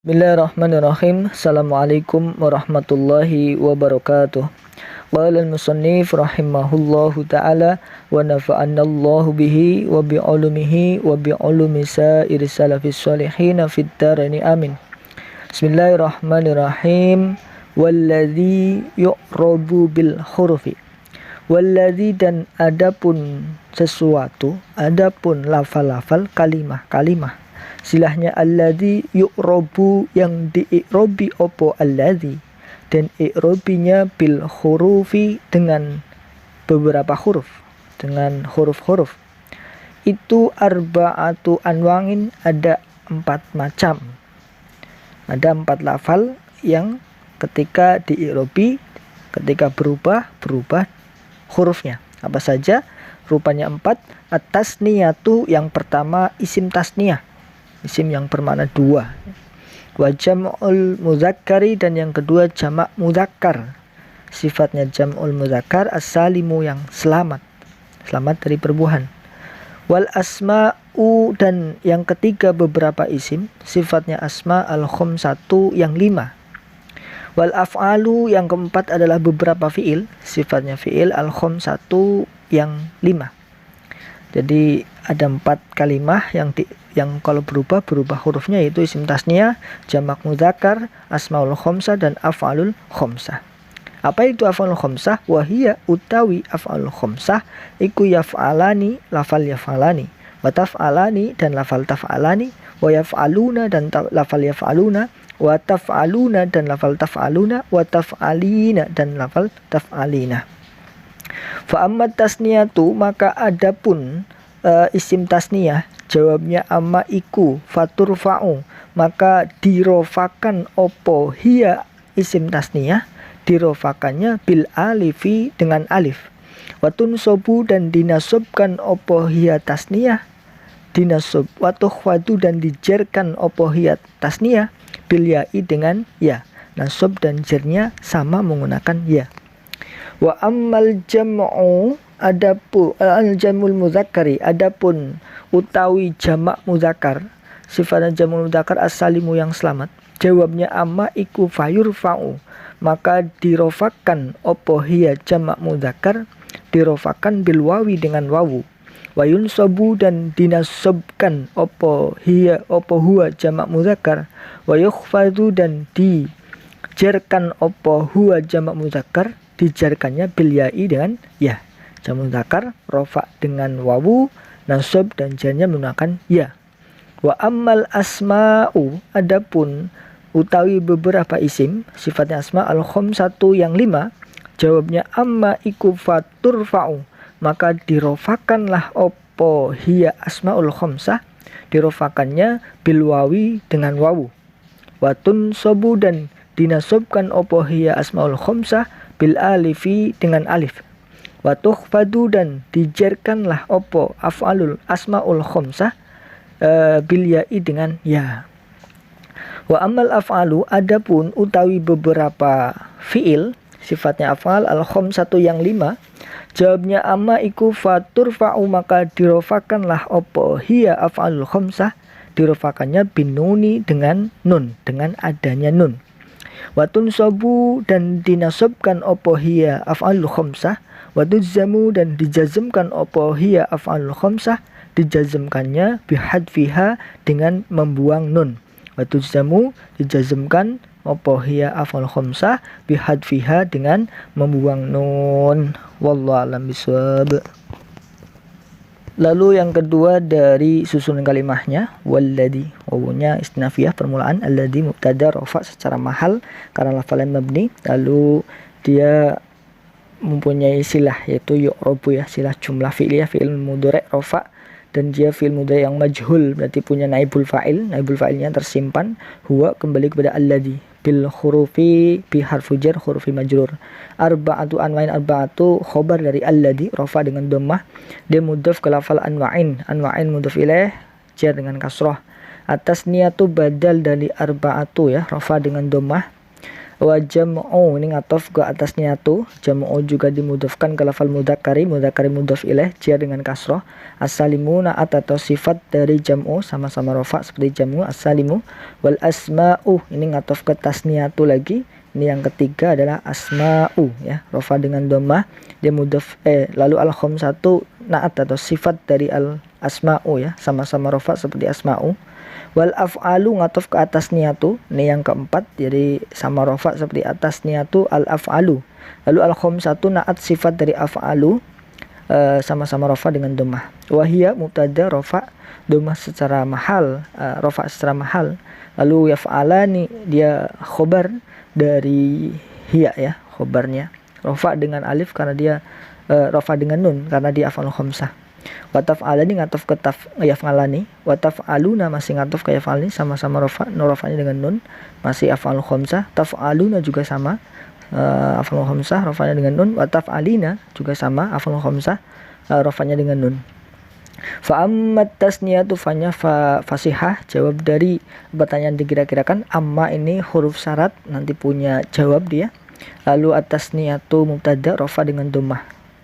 Bismillahirrahmanirrahim. Assalamualaikum warahmatullahi wabarakatuh. Qala al-musannif rahimahullahu ta'ala wa nafa'anallahu bihi wa bi'ulumihi wa bi'ulumi sa'iri salafis salihin fid daraini amin. Bismillahirrahmanirrahim. Walladzi yu'radu bil hurufi. Walladzi, dan adapun sesuatu, adapun lafal-lafal, kalimah-kalimah. Silahnya alladzi yu'robu, yang diikrobi opo alladzi, dan ikrobinya bil hurufi, dengan beberapa huruf, dengan huruf-huruf. Itu arba'atu anwangin, ada 4 macam. Ada 4 lafal yang ketika diikrobi, ketika berubah hurufnya. Apa saja? Rupanya 4. At-tasniyatu, yang pertama isim tasniyah, isim yang bermakna 2. Wa jam'ul muzakkari, dan yang kedua jamak muzakkar, sifatnya jam'ul muzakkar as-salimu, yang selamat dari perbuahan. Wal asma'u, dan yang ketiga beberapa isim, sifatnya asma al-khamsatu, yang 5. Wal af'alu, yang keempat adalah beberapa fi'il, sifatnya fi'il al-khamsatu, yang 5. Jadi ada 4 kalimah yang kalau berubah hurufnya, yaitu isim tasniyah, jamak mudzakkar, asmaul khamsah, dan af'alul khamsah. Apa itu af'alul khamsah? Wahia, utawi af'alul khamsah iku yaf'alani, lafal yaf'alani, wa taf'alani, dan lafal taf'alani, wa yaf'aluna, dan lafal yaf'aluna, wa taf'aluna, dan lafal taf'aluna, wa taf'alina, dan lafal taf'alina. Fa amma tasniyatu, maka adapun isim tasniyah, jawabnya amma iku faturfa'u, maka dirofakan opo hiya isim tasniyah, dirofakannya bil alifi, dengan alif. Watun sobu, dan dinasobkan opo hiya tasniyah, dinasob. Watukhwadu, dan dijerkan opo hiya tasniyah bil ya'i, dengan ya. Nasob dan jernya sama menggunakan ya. Wa ammal jam'u, adapun al-jamul muzakkari, adapun utawi jamak muzakkar, sifatnya jamak muzakkar as-salimu, yang selamat, jawabnya amma iku fayurfa'u, maka dirofakan opo hiya jamak muzakkar, dirofakan bil wawi, dengan wawu. Wa yunsabu, dan dinasobkan opo huwa jamak muzakkar, wa yukhfadu, dan dijerkan opo huwa jamak muzakkar, dijarkannya bil ya'i, dengan ya. Jamak muzakkar rofa dengan wawu, nasab dan jarnya menggunakan ya. Wa ammal asma'u, adapun utawi beberapa isim, sifatnya asma al-khamsatu, yang 5, jawabnya amma iku faturfa'u, maka dirofakanlah opo hiya asma'ul khamsah, dirofakannya bil wawi, dengan wawu. Watun sobu, dan dinasobkan opo hiya asma'ul khamsah bil alifi, dengan alif. Watukhfadu, dan dijerkanlah opo asma'ul khamsah bil ya'i, dengan ya. Wa ammal af'alu, adapun utawi beberapa fi'il, sifatnya af'al al-khamsatu, yang 5, jawabnya amma iku faturfa'u, maka dirofakanlah opo hiya af'alul khamsah, dirofakannya bin nuni, dengan nun, dengan adanya nun. Watun sobu, dan dinasobkan opo hiya af'alul khamsah, watuzzamu, dan dijazmkan opo hiya af'alul khamsah, dijazmkannya bihadfiha, dengan membuang nun. Watuzzamu, dijazmkan opo hiya af'alul khamsah bihadfiha, dengan membuang nun. Wallahu a'lam bishawab. Lalu yang kedua dari susunan kalimahnya, walladzi, wawunya istinafiyah permulaan, alladzi mubtada rafa secara mahal karena lafalan mabni. Lalu dia mempunyai silah, yaitu yu'robu, ya, silah jumlah fi'liyah, fi'il mudhari' rafa, dan dia fi'il mudhari' yang majhul, berarti punya naibul fa'il, naibul fa'ilnya tersimpan, huwa kembali kepada alladzi, bil hurufi bi harfu jar, hurufi majrur. Arba'atu anwa'in, arba'atu khobar dari alladzi, rafa dengan dhammah, dia mudhaf ke lafal anwa'in, anwa'in mudhaf ilaih, jar dengan kasrah. Atas niyatu badal dari arba'atu, ya, rafa dengan dhammah. Wa jam'u ini ngatof ke atasnya tuh, jam'u juga dimudhafkan ke lafal mudzakkari, mudzakkari mudhaf ilaih jar dengan kasroh. As-salimu naat atau sifat dari jam'u sama-sama rofa seperti jam'u as-salimu. Wal asma'u ini ngatof ke tasniyatu lagi. Ini yang ketiga adalah asma'u ya, rofa dengan dhammah, dia mudhaf lalu al khamsatu naat atau sifat dari al asma'u ya, sama-sama rofa seperti asma'u. Wal af'alu ngatof ke atas niyatu, ini yang keempat, jadi sama rofa seperti atas niyatu al af'alu. Lalu al khamsatu naat sifat dari af'alu, sama-sama rofa dengan dhammah. Wahia mubtada rofa dhammah secara mahal, rofa secara mahal. Lalu yaf'alani dia khobar dari hiya ya, khobarnya rofa dengan alif karena dia rofa dengan nun karena dia af'al khamsah. Wa taf'alani ngatof ke yaf'alani, wa taf'aluna masih ngatof ke yaf'alani, sama-sama rofa, rofanya dengan nun, masih af'al khamsah. Taf'aluna juga sama, af'al khamsah, rofanya dengan nun. Wa taf'alina juga sama, af'al khamsah, rofanya dengan nun. Fa ammat tasniyatu fanya fasihah, jawab dari pertanyaan dikira-kirakan. Amma ini huruf syarat, nanti punya jawab dia. Lalu atas niyatu mubtada rofa dengan dhammah.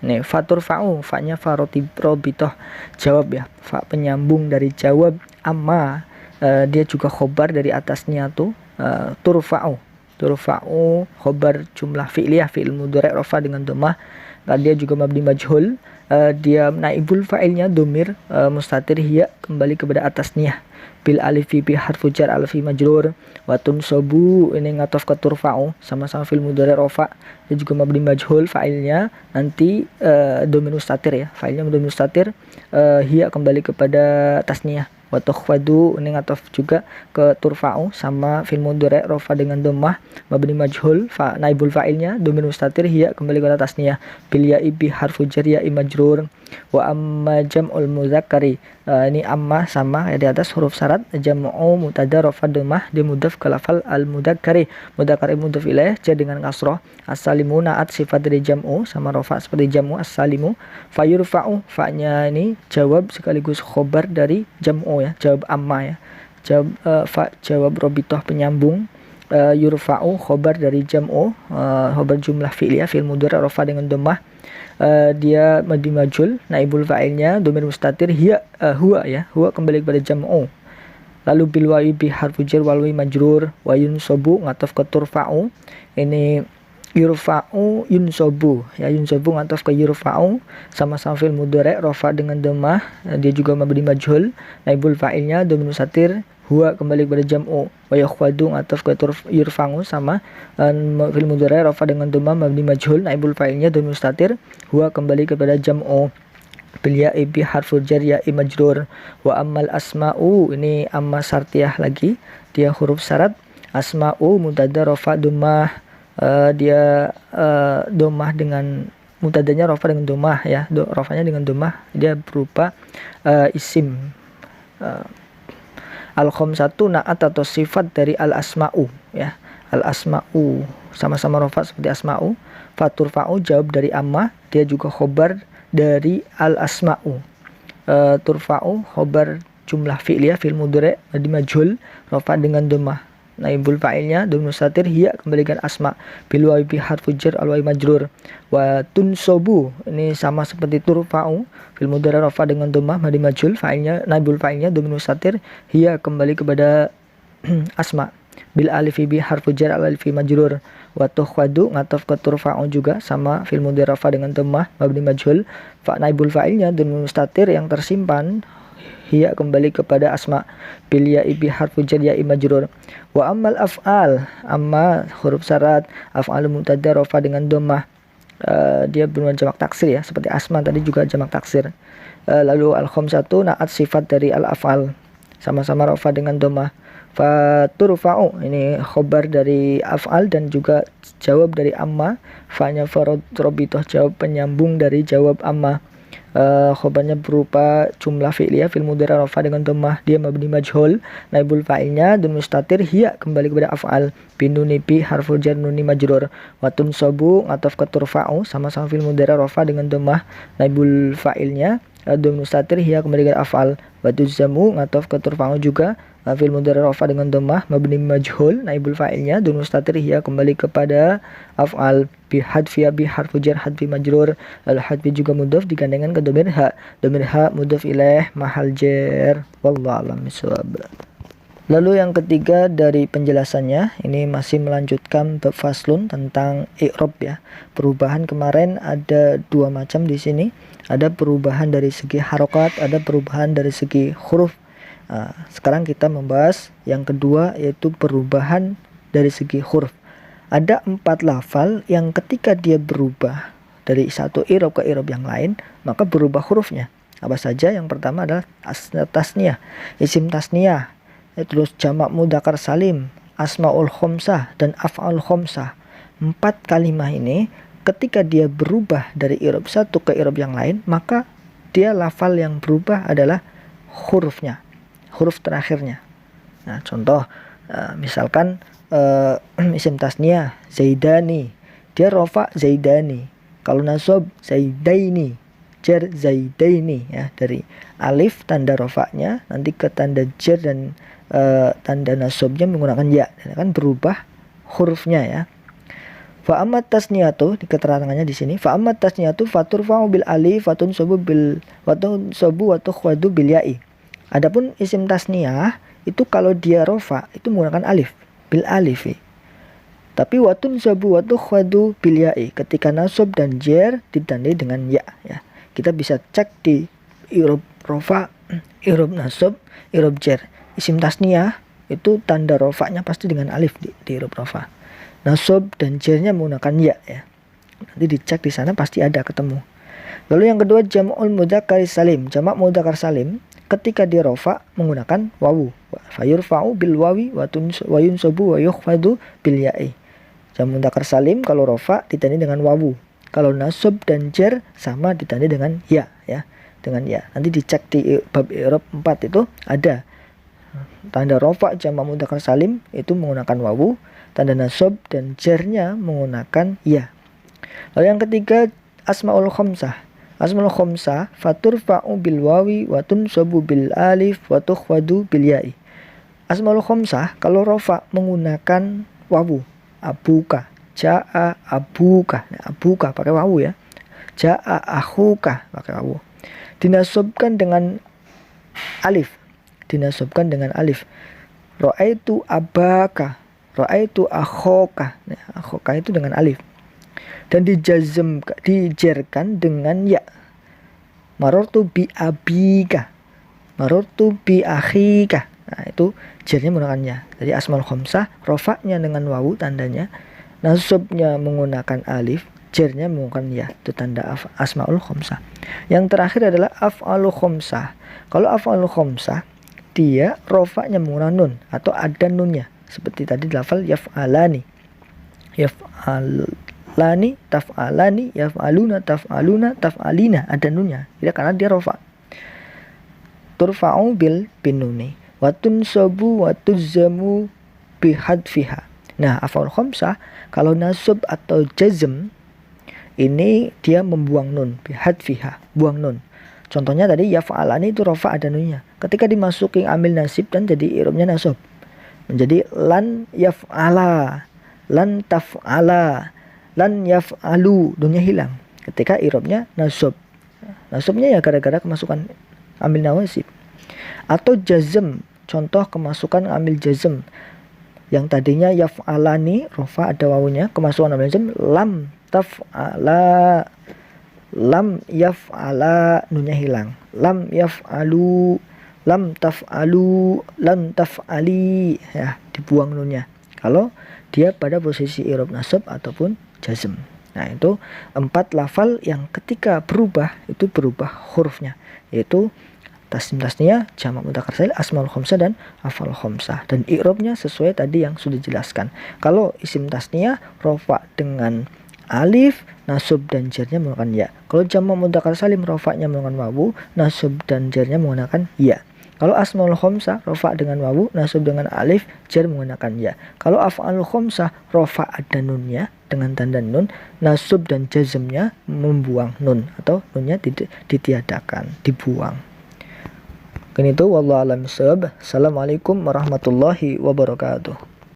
Nih, fatur fa'u, fa'nya farotibroh jawab ya, fa penyambung dari jawab. Amma dia juga khobar dari atasnya tuh, turfa'u khobar jumlah fi'liyah, fi'il mudhari' rofa dengan dhammah. Dia juga mabni majhul, dia naibul fa'ilnya domir mustatir hiya kembali kepada atasnya bil alifi bi harfu jar alifi majrur. Wa tunsabu ini ngatof ke turfa'u, sama-sama fil mudhari' rofa, dia juga mabni majhul, fa'ilnya nanti domir mustatir ya, fa'ilnya domir mustatir, hiya kembali kepada tasniyah. Wa tukhfadu ini ngatof juga ke turfa'u, sama fil mudhari' rofa dengan dhammah, mabni majhul, naibul fa'ilnya domir mustatir, hiya kembali kepada tasniyah bil ya'i bi harfu jar ya'i majrur. Wa amma jam'ul mudzakkari, ini amma sama ya di atas huruf syarat, jam'u mubtada rafa dhammah, dia mudhaf ke lafal al mudzakkari, mudzakkari mudhaf ilaih jar dengan kasroh. As-salimu naat sifat dari jam'u sama rafa seperti jam'u as-salimu. Fayurfa'u, fa'nya ini jawab sekaligus khobar dari jam'u ya, jawab amma ya, jawab robitoh penyambung. Yurfa'u khobar dari jam'u, khobar jumlah fi'liyah, fi'il mudhari' rafa dengan dhammah, dia mabni majhul, naibul fa'ilnya dhamir mustatir, hiya huwa ya, huwa kembali kepada jam'u. Lalu bil wa'i bi harfu jar wal wa'i majrur. Wa yunsabu ngatof ke turfa'u, ini yurfa'u yunsabu ya, yunsabu ngatof ke yurfa'u, sama-sama fi'il mudhari' rafa dengan dhammah, dia juga mabni majhul, naibul fa'ilnya dhamir mustatir, huwa kembali kepada jam'u. Wa yakhwadu ngatof ke yurfa'u, sama fil mudhari' rafa dengan dhammah, mabni majhul, naibul fa'ilnya dhamir mustatir, huwa kembali kepada jam'u bil ya'i bi harfu jar ya'i majrur. Wa ammal asma'u ini amma syartiyah lagi, dia huruf syarat. Asma'u mubtada rafa dhammah, dia dhammah dengan mubtadanya rafa dengan dhammah ya, rafanya dengan dhammah, dia berupa isim. Al khamsatu naat atau sifat dari al asma'u ya, al asma'u sama-sama rafa seperti asma'u. Faturfa'u jawab dari amma, dia juga khobar dari al asma'u. Turfa'u khobar jumlah fi'liyah, fi'il mudhari' di majhul, rafa dengan dhammah, naibul fa'ilnya dhamir mustatir, hiya kembalikan asma bil wa'i bi harfu jar al wa'i majrur. Wa tunsabu ini sama seperti turfa'u, fil mudhari' rafa dengan dhammah, mabni majhul, fa'ilnya naibul fa'ilnya dhamir mustatir, hiya kembali kepada asma bil alifi bi harfu jar al alifi majrur. Wa tukhwadu ngatof ke turfa'u juga sama fil mudhari' rafa dengan dhammah, mabni majhul, fa naibul fa'ilnya dhamir mustatir yang tersimpan, hiya kembali kepada asma bil ya'i bi harfu jar ya'i majrur. Wa ammal af'al, amma huruf syarat, af'al mubtada rafa dengan dhammah, dia berupa jamak taksir ya, seperti asma tadi juga jamak taksir. Lalu al khamsatu naat sifat dari al af'al, sama-sama rafa dengan dhammah. Faturfa'u ini khobar dari af'al dan juga jawab dari amma, fa'nya farobitoh jawab penyambung dari jawab amma. Khobarnya berupa jumlah fi'liyah, fil mudhari' rafa dengan dhammah, dia mabni majhul, naibul fa'ilnya dhamir mustatir, hiya kembali kepada af'al binuni bi harful jar nuni majrur. Wa tunsabu ngatof ke turfa'u, sama-sama fil mudhari' rafa dengan dhammah, naibul fa'ilnya Dhamma mustatir hiya kembali ke af'al. Wa tuzammu ngatof ke turfa'u juga fil mudhari rafa dengan dhammah mabni majhul naibul fa'ilnya dhamma mustatir hiya kembali kepada af'al bi hadfi bi harfu jar hadfi majrur al hadfi juga mudhaf digandengkan ke dhamir ha mudhaf ilaih mahal jar wallahu a'lam bishawab. Lalu yang ketiga dari penjelasannya, ini masih melanjutkan bab faslun tentang i'rab ya. Perubahan kemarin ada dua macam di sini. Ada perubahan dari segi harokat, ada perubahan dari segi huruf. Sekarang kita membahas yang kedua, yaitu perubahan dari segi huruf. Ada 4 lafal yang ketika dia berubah dari satu i'rab ke i'rab yang lain, maka berubah hurufnya. Apa saja? Yang pertama adalah tasniyah, isim tasniyah, terus jamak mudzakkar salim, asmaul khomsah, dan af'al khomsah. 4 kalimah ini ketika dia berubah dari i'rab satu ke i'rab yang lain, maka dia lafal yang berubah adalah hurufnya, huruf terakhirnya. Nah, contoh misalkan isim tasniyah zaidani, dia rofa zaidani. Kalau nasab zaidaini, jar zaidaini ya, dari alif tanda rofaknya nanti ke tanda jar dan tanda nasabnya menggunakan ya, kan berubah hurufnya ya. Fa ammat tasniyatu, di keterangannya di sini, fa ammat tasniyatu faturfa'u bil alif watun sabu wa tukhwadu bil ya'i. Adapun isim tasniyah itu kalau dia rofa itu menggunakan alif, bil alifi. Tapi watun sabu wa tukhwadu bil ya'i, ketika nasab dan jar ditandai dengan ya ya. Kita bisa cek di i'rab rofa, i'rab nasab, i'rab jar. Isim tasniyah itu tanda rofaknya pasti dengan alif di i'rab rofa. Nasab dan jarnya menggunakan ya ya. Nanti dicek di sana pasti ada ketemu. Lalu yang kedua jam'ul mudzakkar salim. Jamak mudzakkar salim ketika di rofa menggunakan wawu. Fayurfa'u bil wawi wa yunsabu wa yukhfadu bil ya'i. Jamak mudzakkar salim kalau rofa ditandai dengan wawu. Kalau nasab dan jar sama ditandai dengan ya ya, dengan ya. Nanti dicek di bab i'rab 4 itu ada. Tanda rofa jamak mudzakkar salim itu menggunakan wawu, tanda nasab dan jarnya menggunakan ya. Lalu yang ketiga asmaul khomsah. Asmaul khomsah faturfa'u bil wawi wa tunsabu bil alif wa tukhwadu bil ya'i. Asmaul khomsah kalau rofa menggunakan wawu. Abuka, ja'a abuka. Nah, abuka pakai wawu ya. Ja'a akhuka pakai wawu. Dinasabkan dengan alif. Dinasabkan dengan alif. Ra'aitu abaka, ra'aitu akhoka. Nah, akhoka itu dengan alif. Dan dijarkan dengan ya. Marartu bi abika, marartu bi akhika. Nah, itu jarnya menggunakan ya. Jadi asmaul khomsah rofaknya dengan wawu tandanya, nasabnya menggunakan alif, jarnya menggunakan ya. Itu tanda asmaul khomsah. Yang terakhir adalah af'alul khomsah. Kalau af'alul khomsah dia rofaknya menggunakan nun atau ada nunnya, seperti tadi lafal yaf'alani, yaf'alani, taf'alani, yaf'aluna, taf'aluna, taf'alina, ada nunnya. Tidak, karena dia rofa. Turfa'u bil binuni wa tunsabu wa tuzzamu bihadfiha. Nah, af'al khamsah kalau nasab atau jazm ini dia membuang nun, bihadfiha, buang nun. Contohnya tadi yaf'alani itu rofa ada nunnya. Ketika dimasuki amil nasib dan jadi i'rabnya nasab. Menjadi lan yaf'ala, lan taf'ala, lan yaf'alu, nunnya hilang. Ketika i'rabnya nasab. Nasabnya ya gara-gara kemasukan amil nawasib. Atau jazm, contoh kemasukan amil jazm. Yang tadinya yaf'alani rofa ada wawunya, kemasukan amil jazm lam taf'ala, lam yaf'ala, nunnya hilang. Lam yaf'alu, lam taf'alu, lam taf'ali, ya, dibuang nunnya kalau dia pada posisi i'rab nasab ataupun jazm. Nah, itu 4 lafal yang ketika berubah itu berubah hurufnya, yaitu tasniyah, jamak mudzakkar salim, asmaul khomsah dan af'al khomsah. Dan i'rabnya sesuai tadi yang sudah dijelaskan. Kalau isim tasniyah rofa dengan alif, nasab dan jarnya menggunakan ya. Kalau jamak mudzakkar salim rofaknya menggunakan wawu, nasab dan jarnya menggunakan ya. Kalau asmaul khamsah rafa dengan wawu, nasab dengan alif, jar menggunakan ya. Kalau af'alul khamsah rafa ada nunnya dengan tanda nun, nasab dan jazmnya membuang nun atau nunnya ditiadakan, dibuang. Kan itu wallahu a'lam bishawab. Assalamualaikum warahmatullahi wabarakatuh.